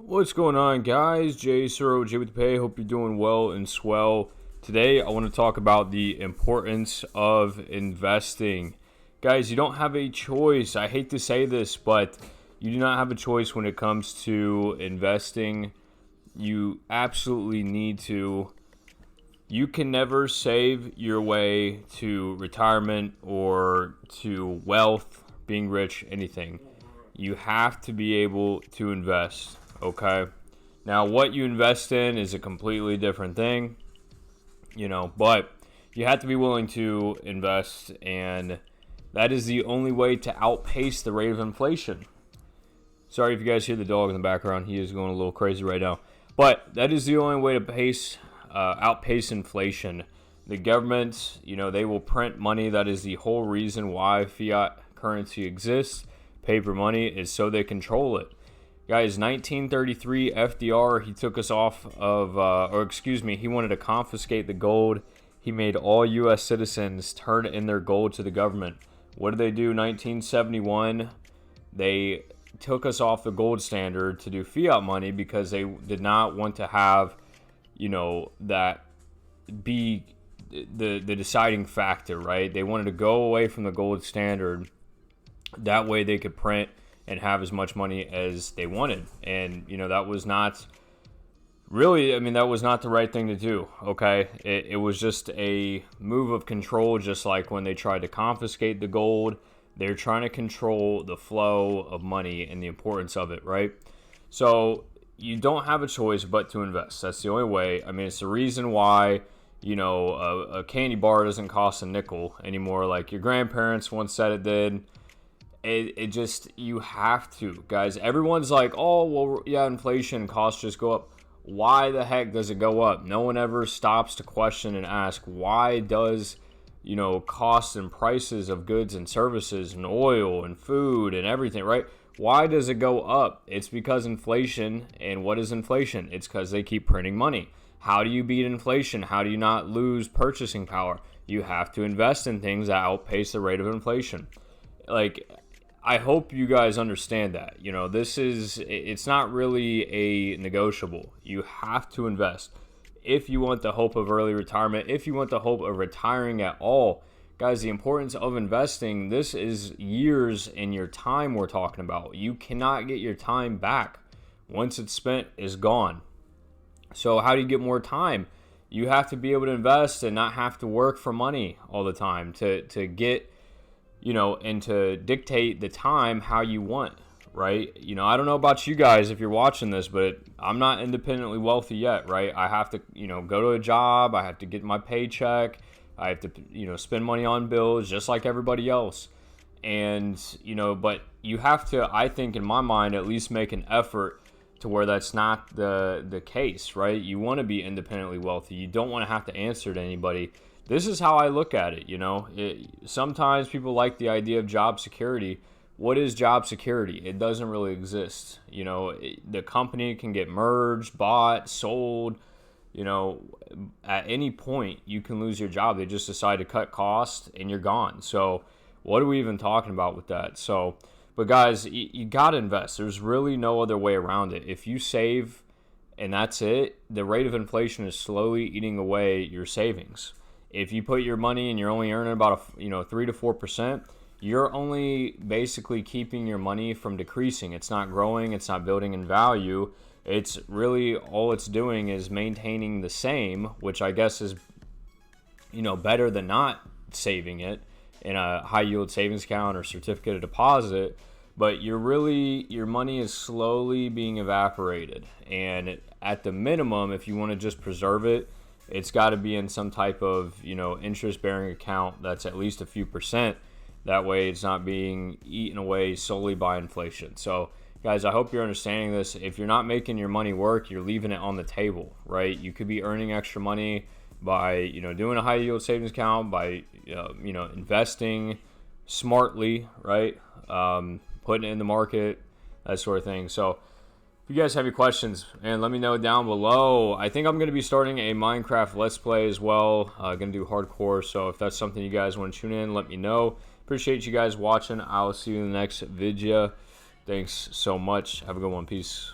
What's going on, guys? Jay Tsuro, Jay with the Pay. Hope you're doing well and swell. Today, I want to talk about the importance of investing. Guys, you don't have a choice. I hate to say this, but you do not have a choice when it comes to investing. You absolutely need to. You can never save your way to retirement or to wealth, being rich, anything. You have to be able to invest. Okay. Now, what you invest in is a completely different thing, but you have to be willing to invest, and that is the only way to outpace the rate of inflation. Sorry if you guys hear the dog in the background. He is going a little crazy right now. But that is the only way to outpace inflation. The government, they will print money. That is the whole reason why fiat currency exists. Paper money is so they control it. Guys, 1933 FDR, he took us off of, he wanted to confiscate the gold. He made all U.S. citizens turn in their gold to the government. What did they do? 1971, they took us off the gold standard to do fiat money because they did not want to have, that be the deciding factor, right? They wanted to go away from the gold standard. That way they could print and have as much money as they wanted. And, that was not really, that was not the right thing to do, okay? It was just a move of control, just like when they tried to confiscate the gold. They're trying to control the flow of money and the importance of it, right? So you don't have a choice but to invest. That's the only way. It's the reason why, a candy bar doesn't cost a nickel anymore, like your grandparents once said it did. It just, you have to, guys. Everyone's like, oh, well, yeah, inflation, costs just go up. Why the heck does it go up? No one ever stops to question and ask, why does, costs and prices of goods and services and oil and food and everything, right? Why does it go up? It's because inflation. And what is inflation? It's because they keep printing money. How do you beat inflation? How do you not lose purchasing power? You have to invest in things that outpace the rate of inflation. I hope you guys understand that. It's not really a negotiable. You have to invest. If you want the hope of early retirement, if you want the hope of retiring at all, guys, the importance of investing, this is years in your time we're talking about. You cannot get your time back. Once it's spent, it's gone. So how do you get more time? You have to be able to invest and not have to work for money all the time to get, and to dictate the time how you want, right? I don't know about you guys if you're watching this, but I'm not independently wealthy yet, right? I have to, go to a job. I have to get my paycheck. I have to, spend money on bills just like everybody else. And, but you have to, I think in my mind, at least make an effort to where that's not the case, right? You want to be independently wealthy. You don't want to have to answer to anybody. This is how I look at it, sometimes people like the idea of job security. What is job security? It doesn't really exist. The company can get merged, bought, sold. At any point you can lose your job. They just decide to cut costs and you're gone. So what are we even talking about with that? So, but guys, you got to invest. There's really no other way around it. If you save and that's it, the rate of inflation is slowly eating away your savings. If you put your money and you're only earning about 3 to 4%, you're only basically keeping your money from decreasing. It's not growing. It's not building in value. It's really all it's doing is maintaining the same, which I guess is, better than not saving it in a high yield savings account or certificate of deposit. But your money is slowly being evaporated. And at the minimum, if you want to just preserve it, it's got to be in some type of, interest-bearing account that's at least a few percent. That way it's not being eaten away solely by inflation. So, guys, I hope you're understanding this. If you're not making your money work, you're leaving it on the table, right? You could be earning extra money by, doing a high-yield savings account, by, investing smartly, right? Putting it in the market, that sort of thing. So, if you guys have any questions, and let me know down below. I think I'm going to be starting a Minecraft Let's Play as well. Going to do hardcore, so if that's something you guys want to tune in, let me know. Appreciate you guys watching. I'll see you in the next video. Thanks so much. Have a good one. Peace.